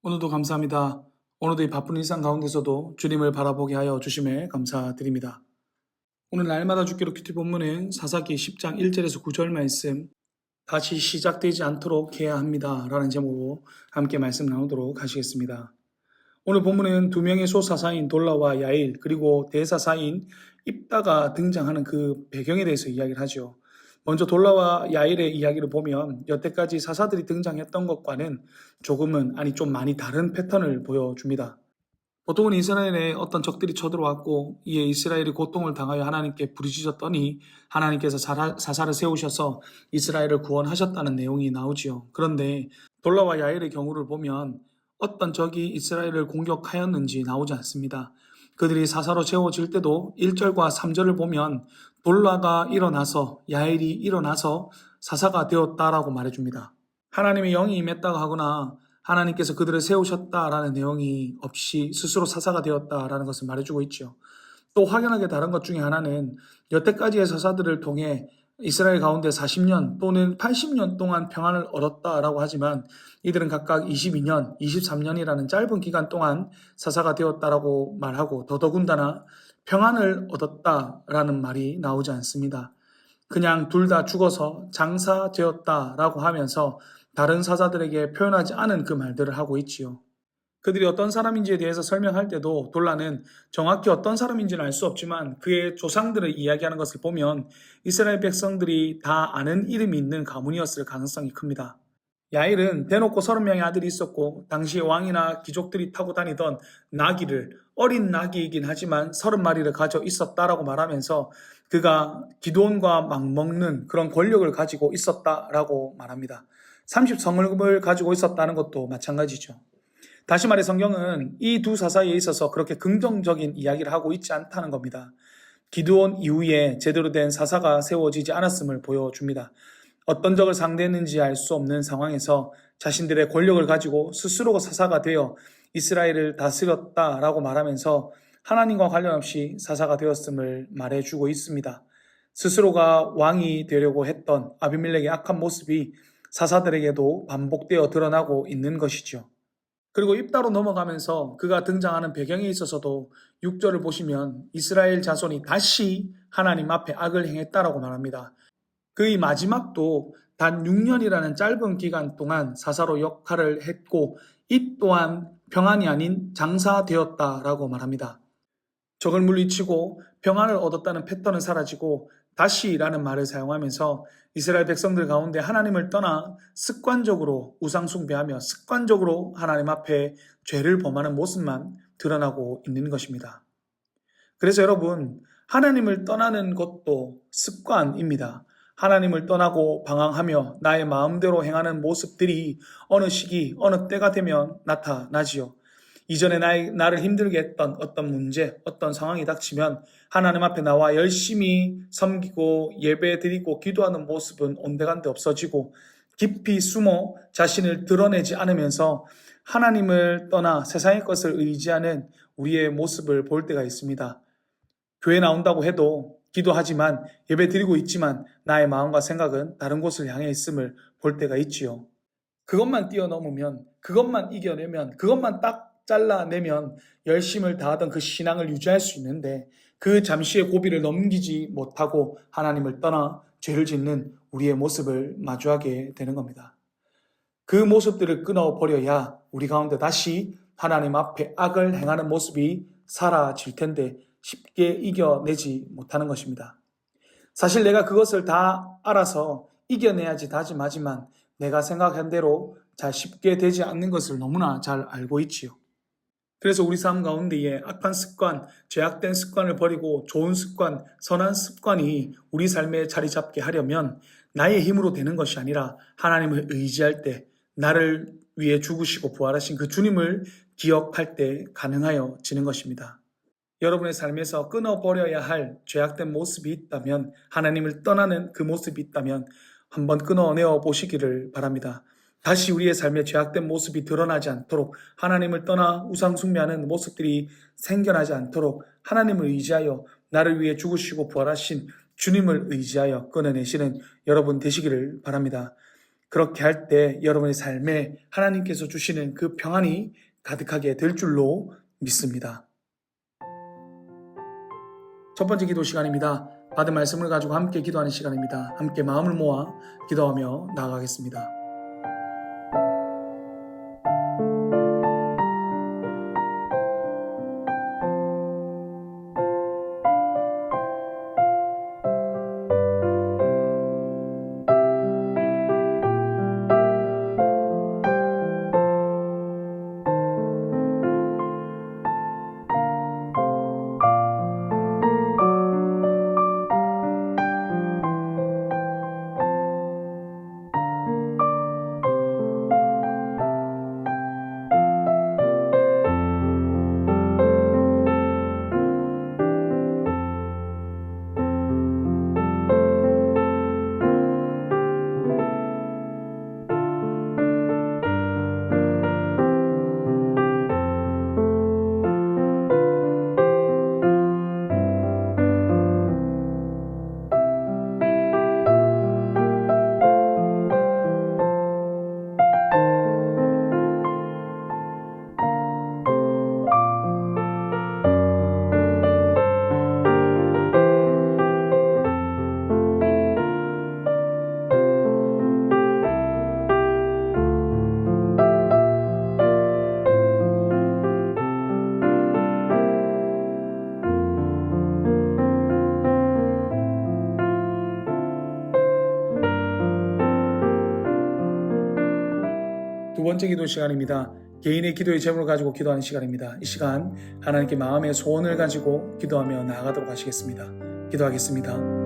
오늘도 감사합니다. 오늘도 이 바쁜 일상 가운데서도 주님을 바라보게 하여 주심에 감사드립니다. 오늘 날마다 주기로 큐티 본문은 사사기 10장 1절에서 9절 말씀, 다시 시작되지 않도록 해야 합니다 라는 제목으로 함께 말씀 나누도록 하시겠습니다. 오늘 본문은 두 명의 소사사인 돌라와 야일 그리고 대사사인 입다가 등장하는 그 배경에 대해서 이야기를 하죠. 먼저 돌라와 야일의 이야기를 보면 여태까지 사사들이 등장했던 것과는 조금은 좀 많이 다른 패턴을 보여줍니다. 보통은 이스라엘에 어떤 적들이 쳐들어왔고 이에 이스라엘이 고통을 당하여 하나님께 부르짖었더니 하나님께서 사사를 세우셔서 이스라엘을 구원하셨다는 내용이 나오지요. 그런데 돌라와 야일의 경우를 보면 어떤 적이 이스라엘을 공격하였는지 나오지 않습니다. 그들이 사사로 세워질 때도 1절과 3절을 보면 돌라가 일어나서 야일이 일어나서 사사가 되었다라고 말해줍니다. 하나님의 영이 임했다고 하거나 하나님께서 그들을 세우셨다라는 내용이 없이 스스로 사사가 되었다라는 것을 말해주고 있죠. 또 확연하게 다른 것 중에 하나는 여태까지의 사사들을 통해 이스라엘 가운데 40년 또는 80년 동안 평안을 얻었다라고 하지만 이들은 각각 22년, 23년이라는 짧은 기간 동안 사사가 되었다라고 말하고 더더군다나 평안을 얻었다라는 말이 나오지 않습니다. 그냥 둘 다 죽어서 장사되었다라고 하면서 다른 사사들에게 표현하지 않은 그 말들을 하고 있지요. 그들이 어떤 사람인지에 대해서 설명할 때도 돌라는 정확히 어떤 사람인지는 알 수 없지만 그의 조상들을 이야기하는 것을 보면 이스라엘 백성들이 다 아는 이름이 있는 가문이었을 가능성이 큽니다. 야일은 대놓고 30명의 아들이 있었고 당시의 왕이나 귀족들이 타고 다니던 나귀를 어린 나귀이긴 하지만 30마리를 가져 있었다라고 말하면서 그가 기드온과 맞먹는 그런 권력을 가지고 있었다라고 말합니다. 30성읍을 가지고 있었다는 것도 마찬가지죠. 다시 말해 성경은 이 두 사사에 있어서 그렇게 긍정적인 이야기를 하고 있지 않다는 겁니다. 기드온 이후에 제대로 된 사사가 세워지지 않았음을 보여줍니다. 어떤 적을 상대했는지 알 수 없는 상황에서 자신들의 권력을 가지고 스스로가 사사가 되어 이스라엘을 다스렸다라고 말하면서 하나님과 관련 없이 사사가 되었음을 말해주고 있습니다. 스스로가 왕이 되려고 했던 아비멜렉의 악한 모습이 사사들에게도 반복되어 드러나고 있는 것이죠. 그리고 입다로 넘어가면서 그가 등장하는 배경에 있어서도 6절을 보시면 이스라엘 자손이 다시 하나님 앞에 악을 행했다라고 말합니다. 그의 마지막도 단 6년이라는 짧은 기간 동안 사사로 역할을 했고 이 또한 평안이 아닌 장사되었다라고 말합니다. 적을 물리치고 평안을 얻었다는 패턴은 사라지고 다시라는 말을 사용하면서 이스라엘 백성들 가운데 하나님을 떠나 습관적으로 우상 숭배하며 습관적으로 하나님 앞에 죄를 범하는 모습만 드러나고 있는 것입니다. 그래서 여러분, 하나님을 떠나는 것도 습관입니다. 하나님을 떠나고 방황하며 나의 마음대로 행하는 모습들이 어느 시기, 어느 때가 되면 나타나지요. 이전에 나를 힘들게 했던 어떤 문제, 어떤 상황이 닥치면 하나님 앞에 나와 열심히 섬기고 예배드리고 기도하는 모습은 온데간데 없어지고 깊이 숨어 자신을 드러내지 않으면서 하나님을 떠나 세상의 것을 의지하는 우리의 모습을 볼 때가 있습니다. 교회 나온다고 해도 기도하지만 예배드리고 있지만 나의 마음과 생각은 다른 곳을 향해 있음을 볼 때가 있지요. 그것만 뛰어넘으면, 그것만 이겨내면, 그것만 딱 잘라내면 열심을 다하던 그 신앙을 유지할 수 있는데 그 잠시의 고비를 넘기지 못하고 하나님을 떠나 죄를 짓는 우리의 모습을 마주하게 되는 겁니다. 그 모습들을 끊어버려야 우리 가운데 다시 하나님 앞에 악을 행하는 모습이 사라질 텐데 쉽게 이겨내지 못하는 것입니다. 사실 내가 그것을 다 알아서 이겨내야지 다짐하지만 내가 생각한 대로 잘 쉽게 되지 않는 것을 너무나 잘 알고 있지요. 그래서 우리 삶 가운데에 악한 습관, 죄악된 습관을 버리고 좋은 습관, 선한 습관이 우리 삶에 자리 잡게 하려면 나의 힘으로 되는 것이 아니라 하나님을 의지할 때, 나를 위해 죽으시고 부활하신 그 주님을 기억할 때 가능하여지는 것입니다. 여러분의 삶에서 끊어버려야 할 죄악된 모습이 있다면, 하나님을 떠나는 그 모습이 있다면 한번 끊어내어 보시기를 바랍니다. 다시 우리의 삶에 죄악된 모습이 드러나지 않도록, 하나님을 떠나 우상 숭배하는 모습들이 생겨나지 않도록 하나님을 의지하여 나를 위해 죽으시고 부활하신 주님을 의지하여 끊어내시는 여러분 되시기를 바랍니다. 그렇게 할 때 여러분의 삶에 하나님께서 주시는 그 평안이 가득하게 될 줄로 믿습니다. 첫 번째 기도 시간입니다. 받은 말씀을 가지고 함께 기도하는 시간입니다. 함께 마음을 모아 기도하며 나아가겠습니다. 두 번째 기도 시간입니다. 개인의 기도의 제목을 가지고 기도하는 시간입니다. 이 시간 하나님께 마음의 소원을 가지고 기도하며 나아가도록 하시겠습니다. 기도하겠습니다.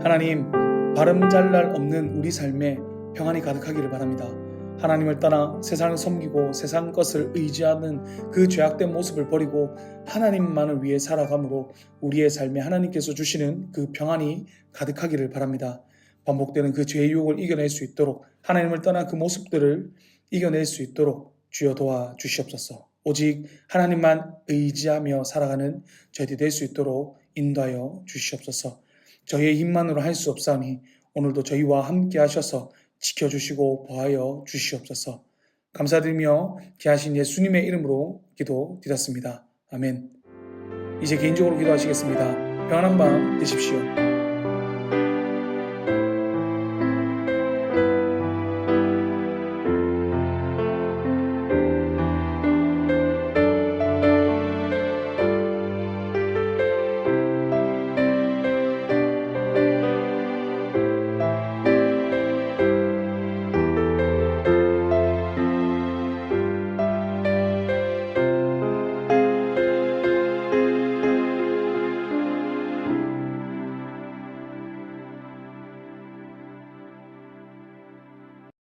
하나님, 바름잘날 없는 우리 삶에 평안이 가득하기를 바랍니다. 하나님을 떠나 세상을 섬기고 세상 것을 의지하는 그 죄악된 모습을 버리고 하나님만을 위해 살아감으로 우리의 삶에 하나님께서 주시는 그 평안이 가득하기를 바랍니다. 반복되는 그 죄의 유혹을 이겨낼 수 있도록, 하나님을 떠난 그 모습들을 이겨낼 수 있도록 주여 도와주시옵소서. 오직 하나님만 의지하며 살아가는 저희들이 될 수 있도록 인도하여 주시옵소서. 저희의 힘만으로 할 수 없사오니 오늘도 저희와 함께 하셔서 지켜주시고 보하여 주시옵소서. 감사드리며 귀하신 예수님의 이름으로 기도드렸습니다. 아멘. 이제 개인적으로 기도하시겠습니다. 평안한 밤 되십시오.